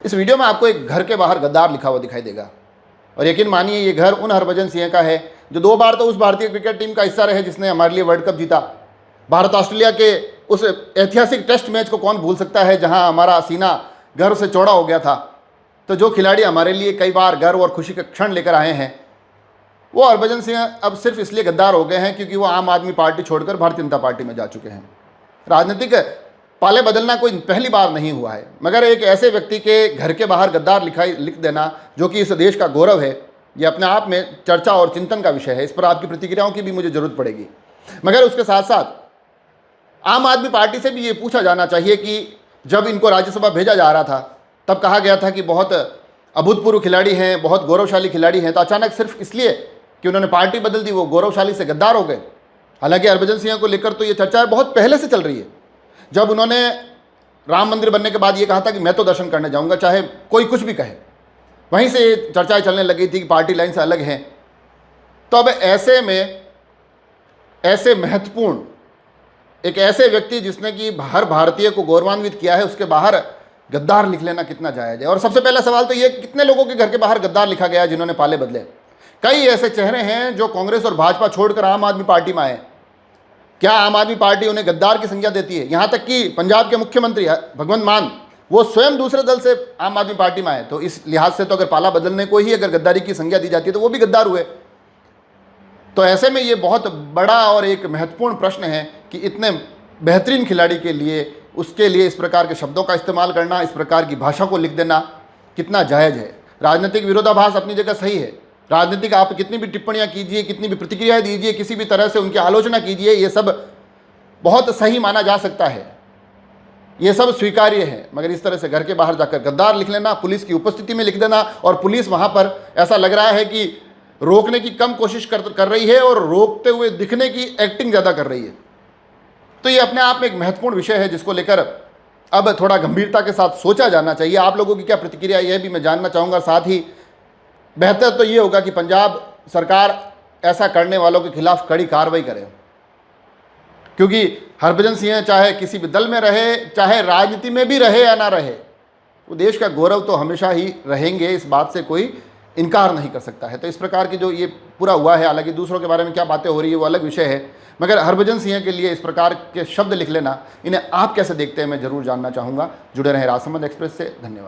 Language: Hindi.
इस वीडियो में आपको एक घर के बाहर गद्दार लिखा हुआ दिखाई देगा और यकीन मानिए ये घर उन हरभजन सिंह का है जो 2 बार तो उस भारतीय क्रिकेट टीम का हिस्सा रहे जिसने हमारे लिए वर्ल्ड कप जीता। भारत ऑस्ट्रेलिया के उस ऐतिहासिक टेस्ट मैच को कौन भूल सकता है जहां हमारा सीना गर्व से चौड़ा हो गया था। तो जो खिलाड़ी हमारे लिए कई बार गर्व और खुशी के क्षण लेकर आए हैं, वो हरभजन सिंह अब सिर्फ इसलिए गद्दार हो गए हैं क्योंकि वो आम आदमी पार्टी छोड़कर भारतीय जनता पार्टी में जा चुके हैं। राजनीतिक पाले बदलना कोई पहली बार नहीं हुआ है, मगर एक ऐसे व्यक्ति के घर के बाहर गद्दार लिख देना जो कि इस देश का गौरव है, ये अपने आप में चर्चा और चिंतन का विषय है। इस पर आपकी प्रतिक्रियाओं की भी मुझे जरूरत पड़ेगी। मगर उसके साथ साथ आम आदमी पार्टी से भी ये पूछा जाना चाहिए कि जब इनको राज्यसभा भेजा जा रहा था तब कहा गया था कि बहुत अभूतपूर्व खिलाड़ी हैं, बहुत गौरवशाली खिलाड़ी हैं, तो अचानक सिर्फ इसलिए कि उन्होंने पार्टी बदल दी वो गौरवशाली से गद्दार हो गए। हालांकि हरभजन सिंह को लेकर तो ये चर्चा बहुत पहले से चल रही है। जब उन्होंने राम मंदिर बनने के बाद ये कहा था कि मैं तो दर्शन करने जाऊंगा चाहे कोई कुछ भी कहे, वहीं से चर्चाएं चलने लगी थी कि पार्टी लाइन से अलग हैं। तो अब ऐसे में ऐसे महत्वपूर्ण एक ऐसे व्यक्ति जिसने कि हर भारतीय को गौरवान्वित किया है, उसके बाहर गद्दार लिख लेना कितना जायज़ है। और सबसे पहला सवाल तो ये, कितने लोगों के घर के बाहर गद्दार लिखा गया है जिन्होंने पाले बदले। कई ऐसे चेहरे हैं जो कांग्रेस और भाजपा छोड़कर आम आदमी पार्टी में आए। क्या आम आदमी पार्टी उन्हें गद्दार की संज्ञा देती है? यहाँ तक कि पंजाब के मुख्यमंत्री भगवंत मान, वो स्वयं दूसरे दल से आम आदमी पार्टी में आए। तो इस लिहाज से तो अगर पाला बदलने को ही अगर गद्दारी की संज्ञा दी जाती है तो वो भी गद्दार हुए। तो ऐसे में ये बहुत बड़ा और एक महत्वपूर्ण प्रश्न है कि इतने बेहतरीन खिलाड़ी के लिए उसके लिए इस प्रकार के शब्दों का इस्तेमाल करना, इस प्रकार की भाषा को लिख देना कितना जायज़ है। राजनीतिक विरोधाभास अपनी जगह सही है। राजनीतिक आप कितनी भी टिप्पणियां कीजिए, कितनी भी प्रतिक्रियाएं दीजिए, किसी भी तरह से उनकी आलोचना कीजिए, ये सब बहुत सही माना जा सकता है, ये सब स्वीकार्य है। मगर इस तरह से घर के बाहर जाकर गद्दार लिख लेना, पुलिस की उपस्थिति में लिख देना, और पुलिस वहां पर ऐसा लग रहा है कि रोकने की कम कोशिश कर रही है और रोकते हुए दिखने की एक्टिंग ज़्यादा कर रही है। तो ये अपने आप में एक महत्वपूर्ण विषय है जिसको लेकर अब थोड़ा गंभीरता के साथ सोचा जाना चाहिए। आप लोगों की क्या प्रतिक्रिया यह भी मैं जानना चाहूँगा। साथ ही बेहतर तो ये होगा कि पंजाब सरकार ऐसा करने वालों के खिलाफ कड़ी कार्रवाई करे, क्योंकि हरभजन सिंह चाहे किसी भी दल में रहे, चाहे राजनीति में भी रहे या ना रहे, वो देश का गौरव तो हमेशा ही रहेंगे, इस बात से कोई इनकार नहीं कर सकता है। तो इस प्रकार की जो ये पूरा हुआ है, हालांकि दूसरों के बारे में क्या बातें हो रही है वो अलग विषय है, मगर हरभजन सिंह के लिए इस प्रकार के शब्द लिख लेना, इन्हें आप कैसे देखते हैं मैं जरूर जानना चाहूँगा। जुड़े रहें राजसमंद एक्सप्रेस से। धन्यवाद।